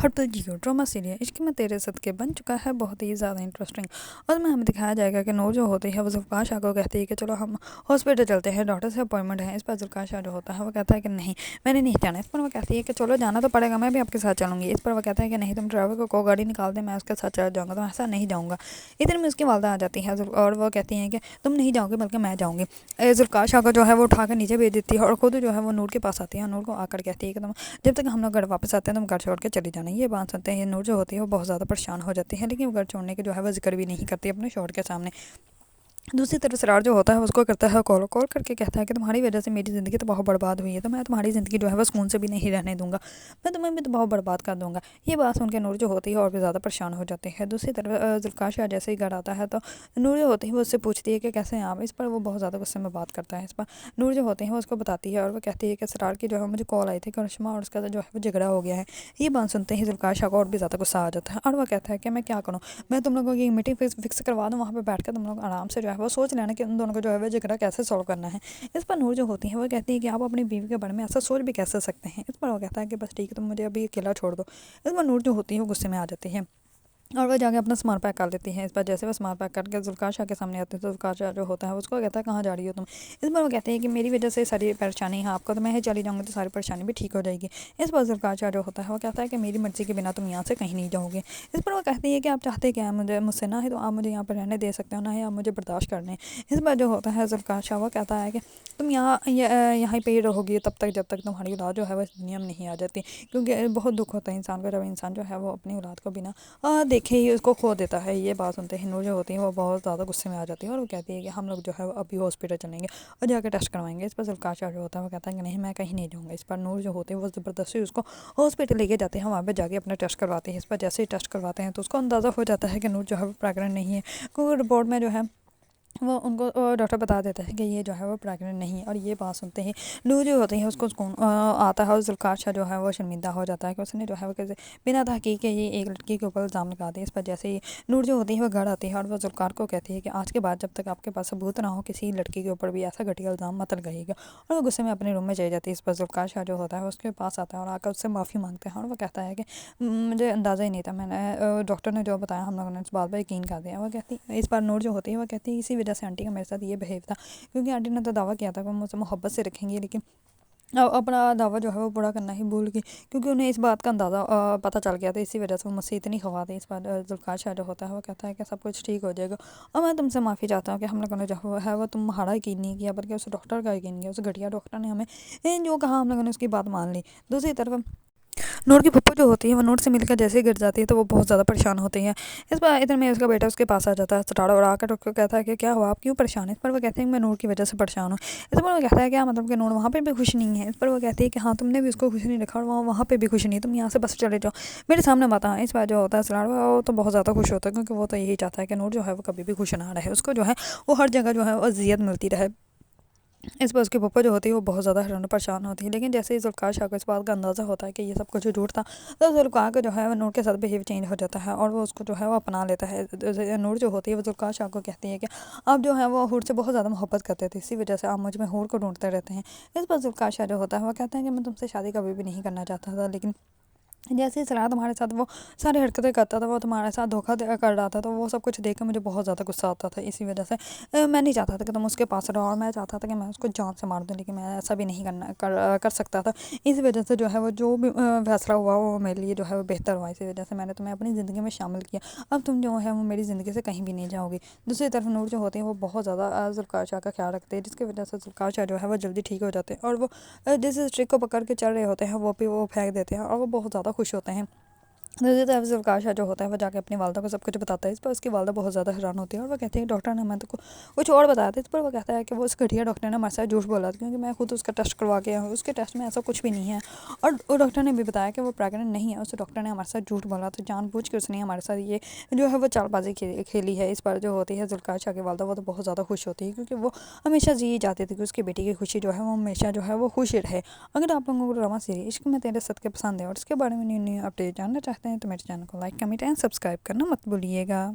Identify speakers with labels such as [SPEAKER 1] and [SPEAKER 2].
[SPEAKER 1] ہٹ Jio drama serial عشق میں تیرے صدقے بن چکا ہے بہت ہی زیادہ انٹرسٹنگ، اور میں ہمیں دکھایا جائے گا کہ نور جو ہوتی ہے وہ ذوالفقار شاہ کو کہتی ہے کہ چلو ہم ہاسپٹل چلتے ہیں، ڈاکٹر سے اپوائنٹمنٹ ہے۔ اس پر ذوالفقار شاہ جو ہوتا ہے وہ کہتا ہے کہ نہیں میں نے نہیں جانا۔ اس پر وہ کہتی ہے کہ چلو جانا تو پڑے گا، میں بھی آپ کے ساتھ چلوں گی۔ اس پر وہ کہتا ہے کہ نہیں تم ڈرائیور کو گاڑی نکال دیں، میں اس کے ساتھ چلا جاؤں گا، تو ایسا نہیں جاؤں گا۔ اتنے میں اس کی والدہ آ جاتی ہے اور وہ کہتی ہیں کہ تم نہیں جاؤ گے بلکہ میں جاؤں گی۔ ذوالفقار شاہ کو جو ہے وہ اٹھا کر نیچے بھیج دیتی ہے اور خود جو ہے وہ نور کے پاس آتی ہے، اور نور کو آ کر کہتی ہے کہ تم جب تک ہم لوگ گھر واپس آتے ہیں تم گھر چھوڑ کے چلی جانا۔ یہ بات سنتے ہیں نور جو ہوتی ہے وہ بہت زیادہ پریشان ہو جاتی ہے، لیکن وہ گھر چھوڑنے کے جو ہے وہ ذکر بھی نہیں کرتی اپنے شوہر کے سامنے۔ دوسری طرف سرار جو ہوتا ہے اس کو کرتا ہے کال کر کے کہتا ہے کہ تمہاری وجہ سے میری زندگی تو بہت برباد ہوئی ہے، تو میں تمہاری زندگی جو ہے وہ سکون سے بھی نہیں رہنے دوں گا، میں تمہیں بھی تو بہت برباد کر دوں گا۔ یہ بات سن کے نور جو ہوتی ہے اور بھی زیادہ پریشان ہو جاتی ہے۔ دوسری طرف ذوالفقار شاہ جیسے ہی گھر آتا ہے تو نور جو ہوتی ہے وہ اس سے پوچھتی ہے کہ کیسے ہیں آپ۔ اس پر وہ بہت زیادہ غصے میں بات کرتا ہے۔ اس پر نور جو ہوتے ہیں وہ اس کو بتاتی ہے اور وہ کہتی ہے کہ سرار کی جو ہے مجھے کال آئی تھی کرشمہ اور اس کا جو ہے وہ جھگڑا ہو گیا ہے۔ یہ بات سنتے ہی ذوالفقار شاہ کو اور بھی زیادہ غصہ آ جاتا ہے اور وہ کہتا ہے کہ میں کیا کروں، میں تم لوگوں کی میٹنگ فکس کروا دوں، وہاں پہ بیٹھ کے تم لوگ آرام سے جو ہے وہ سوچ لینا کہ ان دونوں کو جو ہے وہ جھگڑا کیسے سولو کرنا ہے۔ اس پر نور جو ہوتی ہے وہ کہتی ہے کہ آپ اپنی بیوی کے بارے میں ایسا سوچ بھی کیسے سکتے ہیں۔ اس پر وہ کہتا ہے کہ بس ٹھیک ہے تم مجھے ابھی اکیلا چھوڑ دو۔ اس پر نور جو ہوتی ہے وہ غصے میں آ جاتی ہے اور وہ جا کے اپنا سامان پیک کر لیتی ہے۔ اس پر جیسے وہ سامان پیک کر کے ذوالفقار شاہ کے سامنے آتے ہیں تو ذوالفقار شاہ جو ہوتا ہے اس کو کہتا ہے کہاں جا رہی ہو تم۔ اس پر وہ کہتے ہیں کہ میری وجہ سے ساری پریشانی ہے آپ کو، تو میں چلی جاؤں گی تو ساری پریشانی بھی ٹھیک ہو جائے گی۔ اس پر ذوالفقار شاہ جو ہوتا ہے وہ کہتا ہے کہ میری مرضی کے بنا تم یہاں سے کہیں نہیں جاؤ گے۔ اس پر وہ کہتی ہے کہ آپ چاہتے کیا ہیں مجھ سے، نہ ہی تو آپ مجھے یہاں پر رہنے دے سکتے ہو، نہ ہی آپ مجھے برداشت کر لیں۔ اس پر جو ہوتا ہے ذوالفقار شاہ وہ کہتا ہے کہ تم یہاں پہ ہی رہو گی تب تک جب تک تمہاری اولاد جو ہے وہ اس دنیا میں نہیں آ جاتی، کیونکہ بہت دکھ ہوتا ہے انسان کو جب انسان جو ہے وہ اپنی اولاد کو بنا دیکھے ہی اس کو کھو دیتا ہے۔ یہ بات سنتے ہی نور جو ہوتی ہے وہ بہت زیادہ غصے میں آ جاتی ہے اور وہ کہتی ہے کہ ہم لوگ جو ہے ابھی ہاسپٹل چلیں گے اور جا کے ٹیسٹ کروائیں گے۔ اس پر ذوالفقار شاہ جو ہوتا ہے وہ کہتا ہے کہ نہیں میں کہیں نہیں جاؤں گا۔ اس پر نور جو ہوتے ہیں وہ زبردستی اس کو ہاسپٹل لے کے جاتے ہیں، وہاں پہ جا کے اپنا ٹیسٹ کرواتے ہیں۔ اس پر جیسے ہی ٹیسٹ کرواتے ہیں تو اس کو اندازہ ہو جاتا ہے کہ نور جو ہے وہ پریگننٹ نہیں ہے، کیونکہ رپورٹ میں جو ہے وہ ان کو ڈاکٹر بتا دیتا ہے کہ یہ جو ہے وہ پریگننٹ نہیں ہے۔ اور یہ بات سنتے ہی نور جو ہوتے ہیں اس کو سکون آتا ہے اور ذوالفقار شاہ جو ہے وہ شرمندہ ہو جاتا ہے کہ اس نے جو ہے وہ بنا تحقیق کے یہ ایک لڑکی کے اوپر الزام لگا دیا۔ اس پر جیسے ہی نور جو ہوتی ہے وہ گھر آتی ہے اور وہ ذوالفقار کو کہتی ہے کہ آج کے بعد جب تک آپ کے پاس ثبوت نہ ہو کسی لڑکی کے اوپر بھی ایسا گھٹیا الزام مت لگائیے گا، اور وہ غصے میں اپنے روم میں چلی جاتی ہے۔ اس پر ذوالفقار شاہ جو ہوتا ہے اس کے پاس آتا ہے اور آ کر اس سے معافی مانگتا ہے اور وہ کہتا ہے کہ مجھے اندازہ ہی نہیں تھا، میں نے ڈاکٹر نے جو بتایا ہم لوگوں نے اس بات پر یقین کر دیا۔ وہ کہتی اس پر نور جو ہوتی ہے وہ کہتی ہے اسی وجہ سے آنٹی کا میرے ساتھ یہ بہیو تھا، کیونکہ آنٹی نے تو دعویٰ کیا تھا کہ وہ مجھ سے محبت سے رکھیں گی، لیکن اپنا دعویٰ جو ہے وہ پورا کرنا ہی بھول گئی، کیونکہ انہیں اس بات کا اندازہ پتہ چل گیا تھا، اسی وجہ سے وہ مجھ سے اتنی خفا تھی۔ اس پر ذوالفقار شاہ جو ہوتا ہے وہ کہتا ہے کہ سب کچھ ٹھیک ہو جائے گا اور میں تم سے معافی چاہتا ہوں کہ ہم لوگوں نے جو ہے وہ تمہارا یقین نہیں کیا بلکہ اس ڈاکٹر کا یقین کیا، اس گھٹیا ڈاکٹر نے ہمیں جو کہا ہم لوگوں نے اس کی بات مان لی۔ دوسری طرف نور کی پھپھو جو ہوتی ہے وہ نور سے مل کر جیسے ہی گر جاتی ہے تو وہ بہت زیادہ پریشان ہوتی ہے۔ اس پر ادھر میں اس کا بیٹا اس کے پاس آ جاتا ہے سٹاڑا اور آ کر اس کو کہتا ہے کہ کیا ہوا آپ کیوں پریشان ہیں۔ اس پر وہ کہتے ہیں کہ میں نور کی وجہ سے پریشان ہوں۔ اس پر وہ کہتا ہے کیا مطلب کہ نور وہاں پہ بھی خوش نہیں ہے۔ اس پر وہ کہتی ہے کہ ہاں تم نے بھی اس کو خوش نہیں رکھا اور وہاں پہ بھی خوش نہیں ہے، تم یہاں سے بس چلے جاؤ میرے سامنے مت آؤ۔ اس پر جو ہوتا ہے سٹاڑا وہ تو بہت زیادہ خوش ہوتا ہے، کیونکہ وہ تو یہی چاہتا ہے کہ نور جو ہے وہ کبھی بھی خوش نہ رہے، اس کو جو ہے وہ ہر جگہ جو ہے وہ اذیت ملتی رہے۔ اس پر اس کی پھپھو جو ہوتی ہے وہ بہت زیادہ حیران و پریشان ہوتی ہے، لیکن جیسے ہی ذوالفقار شاہ کو اس بات کا اندازہ ہوتا ہے کہ یہ سب کچھ جھوٹ تھا تو ذوالفقار کو جو ہے وہ نور کے ساتھ بہیو چینج ہو جاتا ہے اور وہ اس کو جو ہے وہ اپنا لیتا ہے۔ نور جو ہوتی ہے وہ ذوالفقار شاہ کو کہتی ہے کہ آپ جو ہے وہ حور سے بہت زیادہ محبت کرتے تھے، اسی وجہ سے آپ مجھ میں حور کو ڈھونڈتے رہتے ہیں۔ اس پر ذوالفقار شاہ جو ہوتا ہے وہ کہتے ہیں کہ میں تم سے شادی کبھی بھی نہیں کرنا چاہتا تھا، لیکن جیسے ہی سرار تمہارے ساتھ وہ ساری حرکتیں کرتا تھا، وہ تمہارے ساتھ دھوکہ کر رہا تھا، تو وہ سب کچھ دیکھ کے مجھے بہت زیادہ غصہ آتا تھا، اسی وجہ سے میں نہیں چاہتا تھا کہ تم اس کے پاس رہو اور میں چاہتا تھا کہ میں اس کو جان سے مار دوں، لیکن میں ایسا بھی نہیں کر سکتا تھا۔ اسی وجہ سے جو ہے وہ جو بھی فیصلہ ہوا وہ میرے لیے جو ہے وہ بہتر ہوا، اسی وجہ سے میں نے تمہیں اپنی زندگی میں شامل کیا، اب تم جو ہے وہ میری زندگی سے کہیں بھی نہیں جاؤ گی۔ دوسری طرف نور جو ہوتے ہیں وہ بہت زیادہ ذوالفقار شاہ کا خیال رکھتے ہیں، جس کی وجہ سے ذوالفقار شاہ جو ہے وہ جلدی ٹھیک ہو جاتے ہیں اور وہ جس اسٹرک کو پکڑ کے چل رہے ہوتے ہیں وہ بھی وہ پھینک دیتے ہیں اور وہ بہت زیادہ خوش ہوتے ہیں۔ دوسری طرف ذوالفقار شاہ جو ہوتا ہے وہ جا کے اپنی والدہ کو سب کچھ بتاتا ہے۔ اس پر اس کی والدہ بہت زیادہ حیران ہوتی ہے اور وہ کہتی ہے کہ ڈاکٹر نے میں تو کچھ اور بتایا تھا۔ اس پر وہ کہتا ہے کہ وہ اس گھٹیا ڈاکٹر نے ہمارے ساتھ جھوٹ بولا تھا، کیونکہ میں خود اس کا ٹیسٹ کروا کے آیا ہوں، اس کے ٹیسٹ میں ایسا کچھ بھی نہیں ہے، اور وہ ڈاکٹر نے بھی بتایا کہ وہ پریگننٹ نہیں ہے، اس ڈاکٹر نے ہمارے ساتھ جھوٹ بولا تھا، جان بوجھ کے اس نے ہمارے ساتھ یہ جو ہے وہ چال بازی کھیلی ہے۔ اس پر جو ہوتی ہے ذوالفقار شاہ کی والدہ وہ تو بہت زیادہ خوش ہوتی ہے، کیونکہ وہ ہمیشہ یہی چاہتی تھی کہ اس کی بیٹی کی خوشی جو ہے وہ ہمیشہ جو ہے وہ خوش رہے۔ اگر آپ لوگوں کو ڈرامہ سیریز عشق میں تیرے صدقے پسند ہے اور اس کے بارے میں نیو اپڈیٹ جاننا چاہتے ہیں تو میرے چینل کو لائک کمنٹ اینڈ سبسکرائب کرنا مت بھولیے گا۔